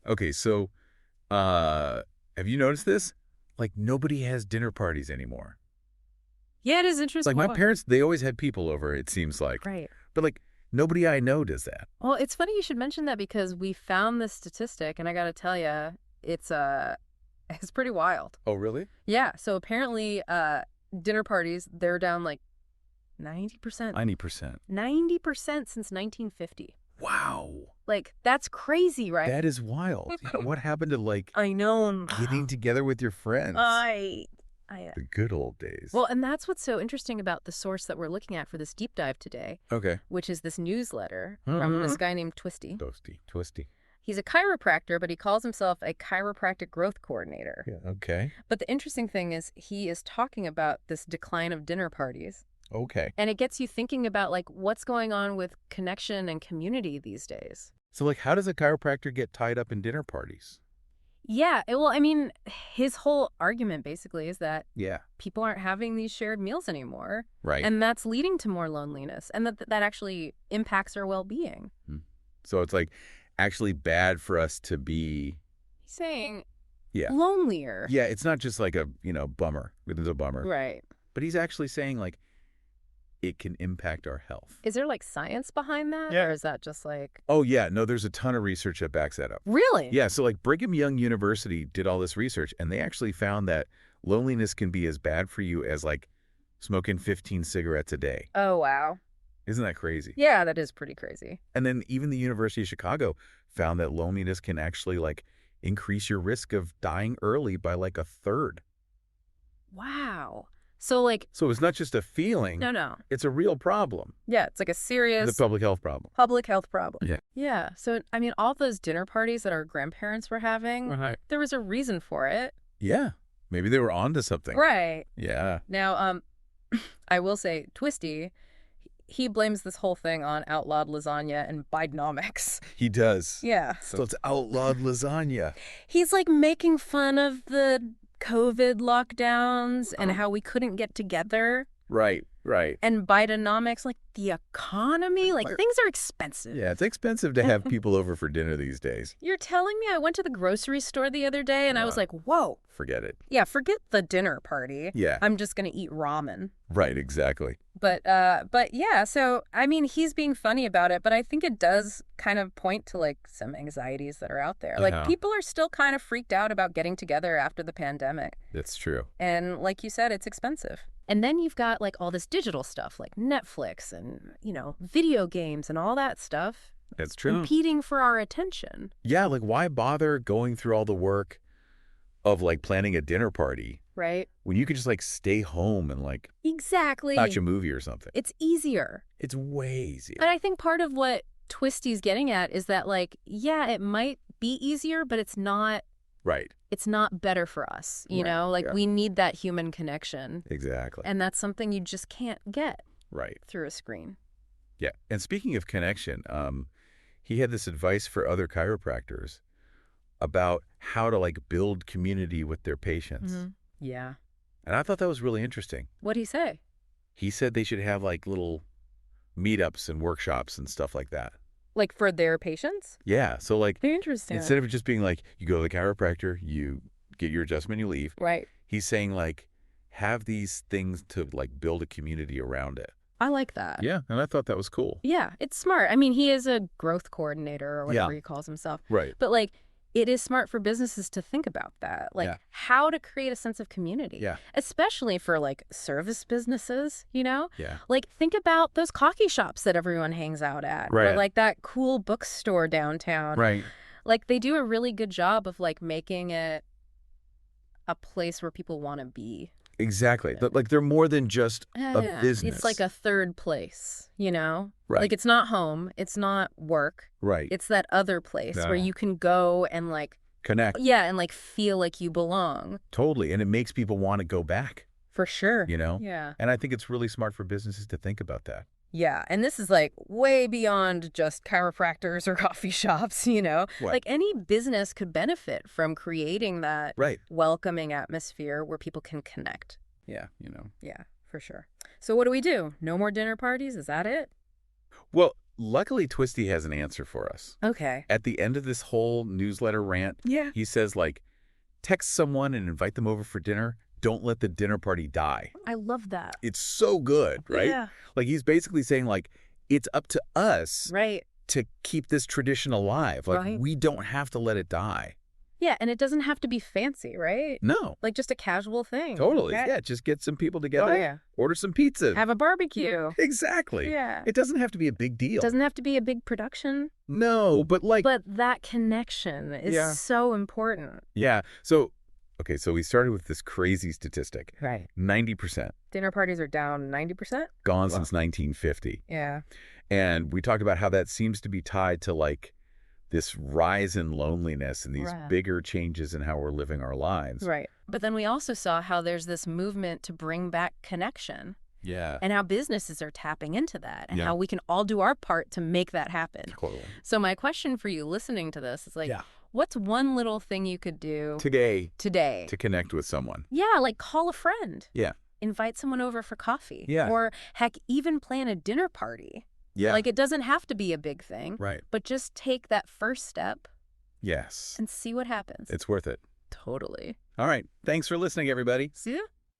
Okay, so have you noticed this? Like, nobody has dinner parties anymore. Yeah, it is Like, interesting. my What? parents, they always had people over, it seems like. Right. But, like, nobody I know does that. Well, it's funny you should mention that because we found this statistic, and I got to tell you, it's it's pretty wild. Oh, really? Yeah. So apparently, dinner parties they're down like 90%. 90%. 90% since 1950. Wow. Like that's crazy, right? That is wild. Yeah, what happened to, like, I know. getting together with your friends? I. The good old days. Well, and that's what's so interesting about the source that we're looking at for this deep dive today, Okay. which is this newsletter from this guy named Twisty. Twisty. He's a chiropractor, but he calls himself a chiropractic growth coordinator. Yeah, okay. But the interesting thing is he is talking about this decline of dinner parties. Okay. And it gets you thinking about like what's going on with connection and community these days. So, like, how does a chiropractor get tied up in dinner parties? Yeah, well, I mean, his whole argument basically is that Yeah. people aren't having these shared meals anymore. Right. And that's leading to more loneliness and that actually impacts our well-being. So it's, like, actually bad for us to be... He's saying Yeah. lonelier. Yeah, it's not just like a, bummer. It's a bummer. Right. But he's actually saying, like, it can impact our health. Is there like science behind that? Yeah. Or is that just like... Oh, yeah. No, there's a ton of research that backs that up. Really? Yeah, so, like, Brigham Young University did all this research, and they actually found that loneliness can be as bad for you as, like, smoking 15 cigarettes a day. Oh, wow. Isn't that crazy? Yeah, that is pretty crazy. And then even the University of Chicago found that loneliness can actually, like, increase your risk of dying early by, like, a third. Wow. So like... So it's not just a feeling. No. It's a real problem. Yeah, it's like a serious... The public health problem. public health problem. Yeah. Yeah. So, I mean, all those dinner parties that our grandparents were having, Right. there was a reason for it. Yeah. Maybe they were onto something. Right. Yeah. Now, I will say, Twisty, he blames this whole thing on outlawed lasagna and Bidenomics. He does. Yeah. So it's outlawed lasagna. He's like making fun of the COVID lockdowns and how we couldn't get together. Right. And Bidenomics, like the economy, like things are expensive. Yeah, it's expensive to have people over for dinner these days. You're telling me I went to the grocery store the other day and I was like, whoa. Forget it. Yeah, forget the dinner party. Yeah. I'm just going to eat ramen. Right, exactly. But yeah, so I mean, he's being funny about it, but I think it does kind of point to like some anxieties that are out there. Yeah. Like people are still kind of freaked out about getting together after the pandemic. That's true. And like you said, it's expensive. And then you've got like all this digital stuff like Netflix and, video games and all that stuff. That's true. Competing for our attention. Yeah, like why bother going through all the work of like planning a dinner party Right? when you could just like stay home and like Exactly. watch a movie or something? It's easier. It's way easier. And I think part of what Twisty's getting at is that like, yeah, it might be easier, but it's not Right. it's not better for us, Right, Like yeah. we need that human connection. Exactly. And that's something you just can't get Right. through a screen. Yeah. And speaking of connection, he had this advice for other chiropractors about how to like build community with their patients. Yeah. And I thought that was really interesting. What'd he say? He said they should have like little meetups and workshops and stuff like that. Like for their patients? Yeah. So like Very interesting. instead of it just being like you go to the chiropractor, you get your adjustment, you leave. Right. He's saying like have these things to like build a community around it. I like that. Yeah. And I thought that was cool. Yeah, it's smart. I mean, he is a growth coordinator or whatever Yeah. he calls himself. Right. But like, it is smart for businesses to think about that. Like Yeah. how to create a sense of community. Yeah. Especially for like service businesses, Yeah. Like think about those coffee shops that everyone hangs out at. Right. Or like that cool bookstore downtown. Right. Like they do a really good job of like making it a place where people want to be. Exactly. Like they're more than just a Yeah. business. It's like a third place, Right. Like it's not home, it's not work. Right. It's that other place where Yeah. you can go and like, Connect. yeah, and like feel like you belong. Totally. And it makes people want to go back, For sure. Yeah. And I think it's really smart for businesses to think about that. Yeah. And this is like way beyond just chiropractors or coffee shops, What? Like any business could benefit from creating that Right. welcoming atmosphere where people can connect. Yeah. Yeah, for sure. So what do we do? No more dinner parties? Is that it? Well, luckily, Twisty has an answer for us. Okay. At the end of this whole newsletter rant, Yeah. he says, like, text someone and invite them over for dinner. Don't let the dinner party die. I love that. It's so good, right? Yeah. Like, he's basically saying, like, it's up to us Right. to keep this tradition alive. Like, Right. we don't have to let it die. Yeah, and it doesn't have to be fancy, right? No. Like just a casual thing. Totally. Okay? Yeah, just get some people together. Oh, yeah. Order some pizza. Have a barbecue. Exactly. Yeah. It doesn't have to be a big deal. It doesn't have to be a big production. No, but like... But that connection is Yeah. so important. Yeah. So, okay, so we started with this crazy statistic. Right. 90% Dinner parties are down 90%? gone since 1950. Yeah. And we talked about how that seems to be tied to like this rise in loneliness and these Right. bigger changes in how we're living our lives. Right. But then we also saw how there's this movement to bring back connection Yeah. and how businesses are tapping into that and Yeah. how we can all do our part to make that happen. Totally. So my question for you listening to this is like, Yeah. what's one little thing you could do Today, today? to connect with someone. Yeah, like call a friend. Yeah. Invite someone over for coffee. Yeah. Or heck, even plan a dinner party. Yeah. Like it doesn't have to be a big thing, Right. but just take that first step Yes. and see what happens. It's worth it. Totally. All right. Thanks for listening, everybody. See ya.